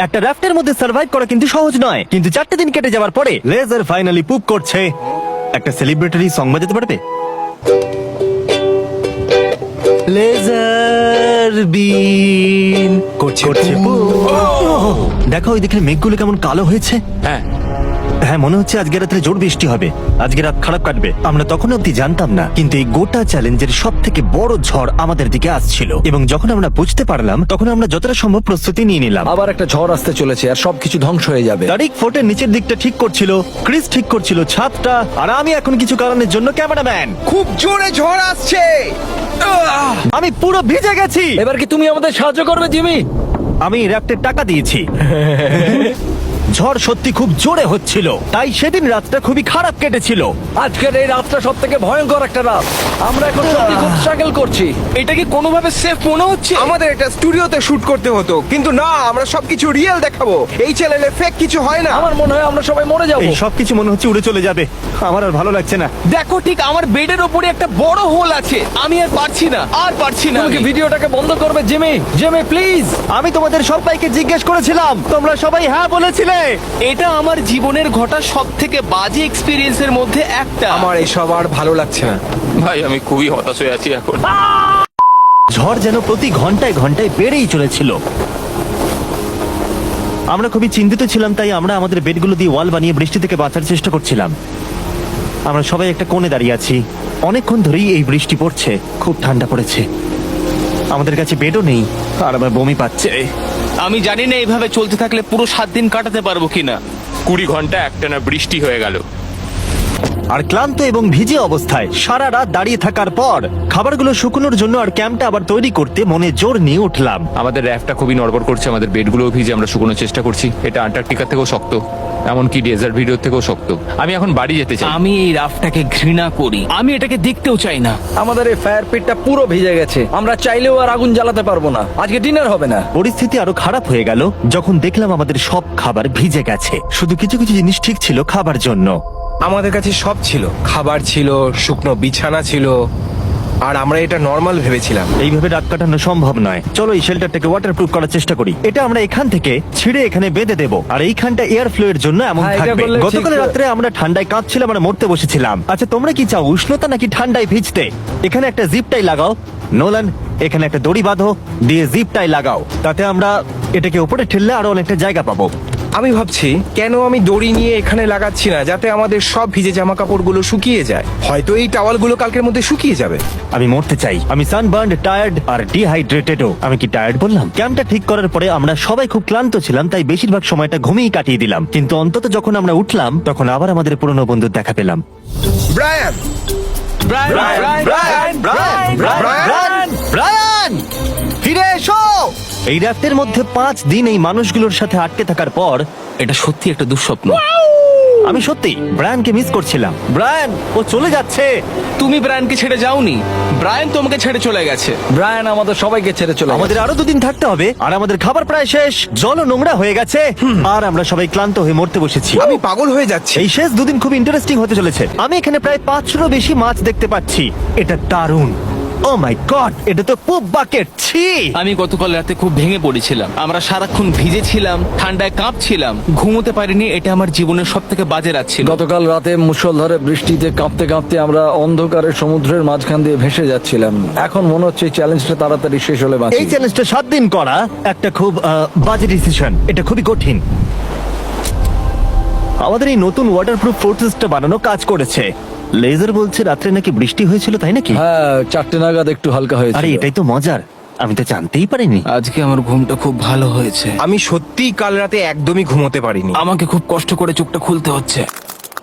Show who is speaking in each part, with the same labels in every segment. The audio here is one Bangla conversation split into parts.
Speaker 1: একটা রাফটের মধ্যে সার্ভাইভ করা কিন্তু সহজ নয়, কিন্তু 4টে দিন কেটে যাওয়ার পরে লেজার ফাইনালি পুপ করছে। একটা সেলিব্রেটরি সং বাজাতে পারবে? লেজার বিন করছে পুপ। দেখো ওই দিকে মেঘগুলো কেমন কালো হয়েছে। হ্যাঁ, মনে হচ্ছে আজকে রাত্রে জোর বৃষ্টি হবে, আজকে রাত খারাপ কাটবে। আমরা তখন অব্দি জানতাম না, কিন্তু এই গোটা চ্যালেঞ্জের সব থেকে বড় ঝড় আমাদের দিকে আসছিল। এবং যখন আমরা বুঝতে পারলাম, তখন আমরা যতটা সম্ভব প্রস্তুতি নিয়ে নিলাম।
Speaker 2: আবার একটা ঝড় আসতে চলেছে আর সবকিছু ধ্বংস হয়ে যাবে।
Speaker 1: তারিক ফোর্টের নিচের দিকটা ঠিক করছিল, ক্রিস ঠিক করছিল ছাদটা, আর আমি এখন কিছু কারণের জন্য ক্যামেরাম্যান।
Speaker 3: খুব জোরে ঝড় আসছে।
Speaker 1: আমি পুরো ভিজে গেছি।
Speaker 2: এবার কি তুমি আমাদের সাহায্য করবে জিমি?
Speaker 1: আমি র্যাপ্টের টাকা দিয়েছি। ঝড় সত্যি খুব জোরে হচ্ছিল, তাই সেদিন রাতটা খুবই খারাপ কেটেছিল।
Speaker 2: আজকের এই রাতটা সব থেকে ভয়ঙ্কর একটা রাত। আমরা এখন সত্যি খুব স্ট্রাগল করছি।
Speaker 3: এটা কি কোনোভাবে সেফ মনে হচ্ছে? আমাদের এটা স্টুডিওতে শুট করতে হতো, কিন্তু না, আমরা সবকিছু রিয়েল দেখাবো। এই চ্যানেলে ফেক কিছু হয় না।
Speaker 2: আমার মনে হয় আমরা সবাই মরে যাবো।
Speaker 1: এই সবকিছু মনে হচ্ছে উড়ে চলে যাবে, আমার আর ভালো লাগছে না।
Speaker 4: দেখো, ঠিক আমার বেডের উপরে একটা বড় হোল আছে। আমি আর পারছি না, আর পারছি না।
Speaker 2: তুমি কি ভিডিওটাকে বন্ধ করবে জিমি? Jimmy please.
Speaker 1: আমি তোমাদের সবাইকে জিজ্ঞেস করেছিলাম, তোমরা সবাই হ্যাঁ বলেছিলে।
Speaker 4: এটা আমার জীবনের ঘটা সব থেকে বাজে এক্সপিরিয়েন্সের মধ্যে একটা।
Speaker 3: আমার এসব আর ভালো লাগছে না।
Speaker 4: ভাই, আমি খুবই হতাশ হয়ে আছি এখন।
Speaker 1: ঝড় যেন প্রতি ঘন্টায় ঘন্টায় বেড়েই চলেছিল। আমরা খুবই চিন্তিত ছিলাম, তাই আমরা আমাদের বেডগুলো দিয়ে ওয়াল বানিয়ে বৃষ্টি থেকে বাঁচার চেষ্টা করছিলাম। আমরা সবাই একটা কোণে দাঁড়িয়ে আছি, অনেকক্ষণ ধরেই এই বৃষ্টি পড়ছে, খুব ঠান্ডা পড়েছে। আমাদের কাছে বেডও নেই, আর আমার বমি পাচ্ছে।
Speaker 4: আমি জানি না এইভাবে চলতে থাকলে পুরো 7 দিন কাটাতে পারবো কিনা।
Speaker 5: 20 ঘন্টা একটানা বৃষ্টি হয়ে গেল।
Speaker 1: আর ক্লান্ত এবং ভিজে অবস্থায় সারা রাত দাঁড়িয়ে থাকার পর খাবারগুলো শুকনোর জন্য আর ক্যাম্পটা আবার তৈরি করতে মনে জোর নিয়ে উঠলাম।
Speaker 5: আমাদের র্যাফটা খুবই নড়বড় করছে, আমাদের বেডগুলোও ভিজে, আমরা শুকোনোর চেষ্টা করছি। এটা আন্টার্কটিকা থেকেও শক্ত, এমনকি ডেজার্ট ভিডিও থেকেও শক্ত। আমি এখন বাড়ি যেতে চাই।
Speaker 4: আমি এই রাফটাকে ঘৃণা করি, আমি এটাকে দেখতেও চাই না।
Speaker 2: আমাদের এই ফায়ার পিটটা পুরো ভিজে গেছে। আমরা চাইলেও আর আগুন জ্বালাতে পারবো না। আজকে ডিনার হবে না।
Speaker 1: পরিস্থিতি আরো খারাপ হয়ে গেল যখন দেখলাম আমাদের সব খাবার ভিজে গেছে। শুধু কিছু কিছু জিনিস ঠিক ছিল খাবার জন্য।
Speaker 3: আমাদের কাছে সব ছিল, খাবার ছিল, শুকনো বিছানা ছিল, আর আমরা এটা নর্মাল ভেবেছিলাম।
Speaker 1: এইভাবে রাত কাটানো সম্ভব নয়। চলো এই শেল্টারটাকে ওয়াটারপ্রুফ করার চেষ্টা করি। এটা আমরা এখান থেকে ছিঁড়ে এখানে বেঁধে দেবো, আর এইখানটা এয়ার ফ্লো এর জন্য এমন
Speaker 2: হ্যাঁ, এটা
Speaker 1: থাকবে।
Speaker 2: করলে
Speaker 1: গতকাল
Speaker 2: ঠিক।
Speaker 1: রাত্রে আমরা ঠান্ডায় কাঁপছিলাম আর মরতে বসেছিলাম। আচ্ছা, তোমরা কি চাও, উষ্ণতা নাকি ঠান্ডায় ভিজতে? এখানে একটা জিপ টাই লাগাও। নোলান, এখানে একটা দড়ি বাঁধো, দিয়ে জিপ টাই লাগাও। তাতে আমরা এটাকে উপরে ঠেললে আরো অনেকটা জায়গা পাবো।
Speaker 3: আমি ভাবছি কেন আমি দড়ি নিয়ে এখানে লাগাচ্ছি না, যাতে আমাদের সব ভিজে জামা কাপড়গুলো শুকিয়ে যায়। হয়তো এই টাওয়ালগুলো কালকের মধ্যে শুকিয়ে যাবে।
Speaker 1: আমি মরতে চাই, আমি সানবার্ন, টায়ার্ড আর ডিহাইড্রেটেডও। আমি কি টায়ার্ড বললাম? ক্যাম্পটা ঠিক করার পরে আমরা সবাই খুব ক্লান্ত ছিলাম, তাই বেশিরভাগ সময়টা ঘুমিয়ে কাটিয়ে দিলাম। কিন্তু অন্তত যখন আমরা উঠলাম, তখন আবার আমাদের পুরনো বন্ধুর দেখা পেলাম।
Speaker 3: ব্রায়ান,
Speaker 1: ব্রায়ান, ফিরে এসো। এই রাতের মধ্যে 5 দিন এই মানুষগুলোর সাথে আটকে থাকার পর
Speaker 4: এটা সত্যি একটা দুঃস্বপ্ন।
Speaker 1: আমি সত্যি ব্রায়ানকে মিস করছিলাম। ব্রায়ান, ও চলে যাচ্ছে।
Speaker 4: তুমি ব্রায়ানকে ছেড়ে যাওনি, ব্রায়ান তোমাকে ছেড়ে চলে গেছে।
Speaker 2: ব্রায়ান আমাদের সবাইকে ছেড়ে চলে গেছে।
Speaker 1: আমাদের আরো 2 দিন থাকতে হবে, আর আমাদের খাবার প্রায় শেষ, জলও নোংরা হয়ে গেছে, আর আমরা সবাই ক্লান্ত হয়ে মরতে বসেছি।
Speaker 3: আমি পাগল হয়ে যাচ্ছি।
Speaker 1: এই শেষ 2 দিন খুব ইন্টারেস্টিং হতে চলেছে। আমি এখানে প্রায় 500 বেশি মাছ দেখতে পাচ্ছি। এটা দারুণ। ও মাই গড, এটা তো পুপ বাকেট। ছি।
Speaker 4: আমি গতকাল রাতে খুব ভেঙে পড়েছিলাম। আমরা সারাক্ষণ ভিজেছিলাম, ঠান্ডায় কাঁপছিলাম, ঘুমোতে পারিনি। এটা আমার জীবনের সব থেকে বাজে রাত ছিল।
Speaker 2: গতকাল রাতে মুষলধারে বৃষ্টিতে কাঁপতে কাঁপতে আমরা অন্ধকারের সমুদ্রের মাঝখান দিয়ে ভেসে যাচ্ছিলাম। এখন মনে হচ্ছে এই চ্যালেঞ্জটা তাড়াতাড়ি শেষ হলে বাঁচি।
Speaker 1: এই চ্যালেঞ্জটা 7 দিন করা একটা খুব বাজে ডিসিশন। এটা খুবই কঠিন। আমাদের এই নতুন ওয়াটারপ্রুফ ফোর্ট্রেসটা বানানো কাজ করেছে। লেজার বলছে রাত্রে নাকি বৃষ্টি হয়েছিল, তাই নাকি?
Speaker 2: হ্যাঁ, 4টে নাগাদ একটু হালকা হয়েছে।
Speaker 1: আরে এটাই তো মজার, আমি তো জানতেই পারিনি।
Speaker 4: আজকে আমার ঘুমটা খুব ভালো হয়েছে।
Speaker 3: আমি সত্যিই কাল রাতে একদমই ঘুমোতে পারিনি।
Speaker 4: আমাকে খুব কষ্ট করে চোখটা খুলতে হচ্ছে।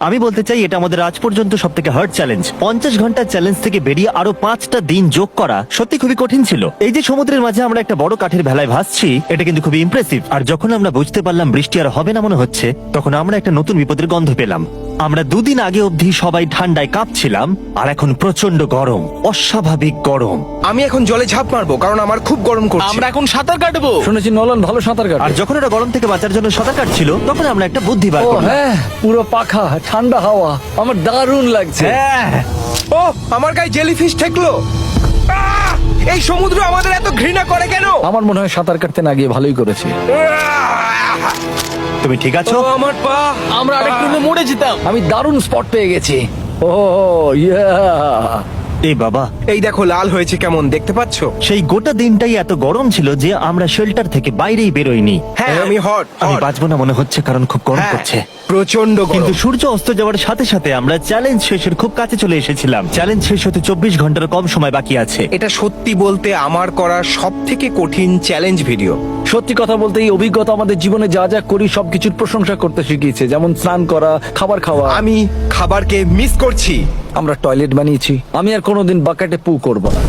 Speaker 1: আমি বলতে চাই এটা আমাদের আজ পর্যন্ত সব থেকে হার্ড চ্যালেঞ্জ। 50 ঘন্টার চ্যালেঞ্জ থেকে বেরিয়ে আরো 5টা দিন যোগ করা সত্যি খুবই কঠিন ছিল। এই যে সমুদ্রের মাঝে আমরা একটা বড় কাঠের ভেলায় ভাসছি, এটা কিন্তু খুবই ইমপ্রেসিভ। আর যখন আমরা বুঝতে পারলাম বৃষ্টি আর হবে না মনে হচ্ছে, তখন আমরা একটা নতুন বিপদের গন্ধ পেলাম। আমরা 2 দিন আগে অবধি সবাই ঠান্ডায় কাঁপছিলাম, আর এখন প্রচন্ড গরম, অস্বাভাবিক গরম।
Speaker 3: আমি এখন জলে ঝাঁপ মারবো, কারণ আমার খুব গরম করছে।
Speaker 4: আমরা এখন সাঁতার কাটবো।
Speaker 2: শুনেছি নোলান ভালো সাঁতার কাটে।
Speaker 1: আর যখন ওরা গরম থেকে বাঁচার জন্য সাঁতার কাটছিল, তখন আমরা একটা বুদ্ধি বার
Speaker 2: ও
Speaker 1: করলাম।
Speaker 2: হ্যাঁ, পুরো পাখা, ঠান্ডা হাওয়া, আমার দারুণ লাগছে।
Speaker 1: হ্যাঁ,
Speaker 3: ও, আমার গায়ে জেলিফিশ ঠেকলো। আহ! এই সমুদ্র আমাদের এত ঘৃণা করে কেন?
Speaker 2: আমার মনে হয় সাঁতার কাটতে না গিয়ে ভালোই করেছে।
Speaker 3: আহ!
Speaker 1: তুমি ঠিক আছো?
Speaker 3: ও আমার পা!
Speaker 4: আমরা আরেকটু হলে মরে যেতাম।
Speaker 2: আমি দারুণ স্পট পেয়ে গেছি। ও ইয়া,
Speaker 1: এই বাবা,
Speaker 3: এই দেখো লাল হয়েছে কেমন, দেখতে পাচ্ছো?
Speaker 1: সেই গোটা দিনটাই এত গরম ছিল যে আমরা শেল্টার থেকে বাইরেই বেরোইনি।
Speaker 3: হ্যাঁ আমি হট।
Speaker 1: আমি বাঁচবো না মনে হচ্ছে, কারণ খুব গরম করছে।
Speaker 3: প্রচন্ড
Speaker 1: কিন্তু
Speaker 3: গরম।
Speaker 1: সূর্য অস্ত যাওয়ার সাথে সাথে আমরা চ্যালেঞ্জ শেষের খুব কাছে চলে এসেছিলাম। চ্যালেঞ্জ শেষ হতে 24 ঘন্টার কম সময় বাকি আছে।
Speaker 3: এটা সত্যি বলতে আমার করা সব থেকে কঠিন চ্যালেঞ্জ ভিডিও।
Speaker 2: সত্যি কথা বলতে এই অভিজ্ঞতা আমাদের জীবনে যা যা করি সবকিছুর প্রশংসা করতে শিখিয়েছে, যেমন স্নান করা, খাবার খাওয়া।
Speaker 3: আমি খাবারকে মিস করছি।
Speaker 2: আমরা টয়লেট বানিয়েছি। আমি আর কোনোদিন বাকেটে পু করব না।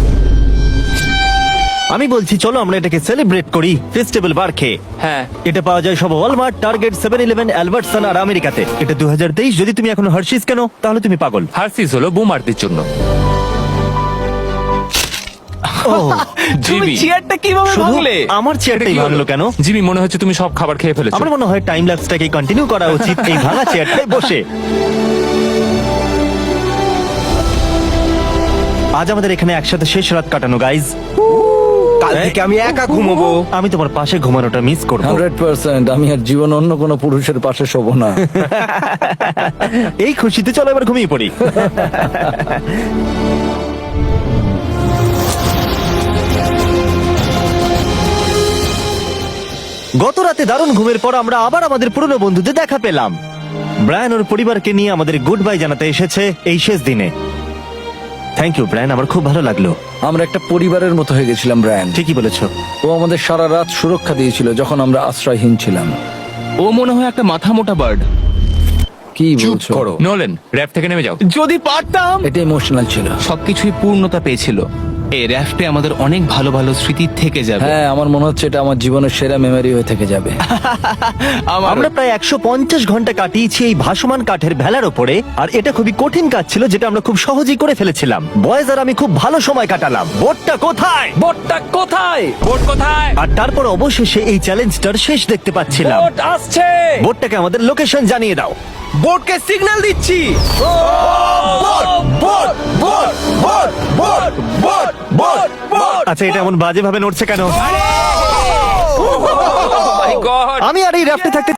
Speaker 1: আমি বলছি চলো আমরা এটাকে সেলিব্রেট করি ফেস্টিভ্যাল বার খেয়ে।
Speaker 5: হ্যাঁ,
Speaker 1: এটা পাওয়া যায় সব ওয়ালমার্ট, টার্গেট, 7-Eleven, অ্যালবার্টসন আর আমেরিকাতে। এটা 2023। যদি তুমি এখনো হার্শিস কেন, তাহলে তুমি পাগল।
Speaker 5: হার্সিস হলো বুমারদের জন্য।
Speaker 1: ও,
Speaker 4: তুমি
Speaker 5: জিমি,
Speaker 4: চেয়ারটা কিভাবে
Speaker 1: শুধু
Speaker 4: ভাঙলে?
Speaker 1: আমার চেয়ারটাই
Speaker 5: এটা কি
Speaker 1: ভাঙলো
Speaker 5: হলো?
Speaker 1: কেন?
Speaker 5: জিমি, মনে হচ্ছে তুমি সব খাবার খেয়ে ফেলেছো।
Speaker 1: আমার মনে হয় টাইম ল্যাপসটাকে কন্টিনিউ করা উচিত এই ভাঙা চেয়ারটায় বসে। আজ আমাদের এখানে একসাথে শেষ রাত কাটানো, গাইজ।
Speaker 3: কাল থেকে আমি একা ঘুমোবো।
Speaker 1: আমি তোমার পাশে ঘুমানোটা মিস করবো।
Speaker 2: 100% আমি আর জীবন অন্য কোনো পুরুষের পাশে শোবো না।
Speaker 1: এই খুশিতে চলো এবার ঘুমিয়ে পড়ি। গত রাতে দারুণ ঘুমের পর আমরা আবার আমাদের পুরনো বন্ধুদের দেখা পেলাম। ব্রায়ান ওর পরিবারকে নিয়ে আমাদের গুড বাই জানাতে এসেছে এই শেষ দিনে। থ্যাংক ইউ ব্রায়ান, আমার খুব ভালো লাগলো।
Speaker 2: আমরা একটা পরিবারের মতো হয়ে গেছিলাম ব্রায়ান।
Speaker 1: ঠিকই বলেছো।
Speaker 2: ও আমাদের সারা রাত সুরক্ষা দিয়েছিল যখন আমরা আশ্রয়হীন ছিলাম।
Speaker 4: ও মনে হয় একটা মাথা মোটা বার্ড।
Speaker 2: কি
Speaker 3: চুপ
Speaker 2: বলছো?
Speaker 3: করো।
Speaker 5: নোলেন, র্যাপ থেকে নেমে যাও।
Speaker 4: যদি পারতাম।
Speaker 2: এটা ইমোশনাল ছিল।
Speaker 4: সবকিছুই পূর্ণতা পেয়েছিল। এই র্যাফটে আমাদের অনেক ভালো ভালো স্মৃতি থেকে যাবে।
Speaker 2: হ্যাঁ, আমার মনে হচ্ছে এটা আমার জীবনের সেরা মেমরি হয়ে থেকে যাবে।
Speaker 1: আমরা প্রায় 150 ঘন্টা কাটিয়েছি এই ভাসমান কাঠের ভেলার ওপরে, আর এটা খুবই কঠিন কাজ ছিল যেটা আমরা খুব সহজেই করে ফেলেছিলাম। বয়েজ আর আমি খুব ভালো সময় কাটালাম। বোটটা কোথায়?
Speaker 2: বোটটা কোথায়?
Speaker 5: বোট কোথায়?
Speaker 1: আর তারপর অবশেষে এই চ্যালেঞ্জটার শেষ দেখতে পাচ্ছিলাম।
Speaker 2: বোট আসছে।
Speaker 1: বোটটাকে আমাদের লোকেশন জানিয়ে দাও।
Speaker 3: বোটকে সিগন্যাল দিচ্ছি। Boat boat boat boat boat boat boat boat.
Speaker 1: আচ্ছা, এটা এমন বাজে ভাবে নড়ছে কেন?
Speaker 5: মাই গড!
Speaker 1: আমি আর এই রাফটে থাকতে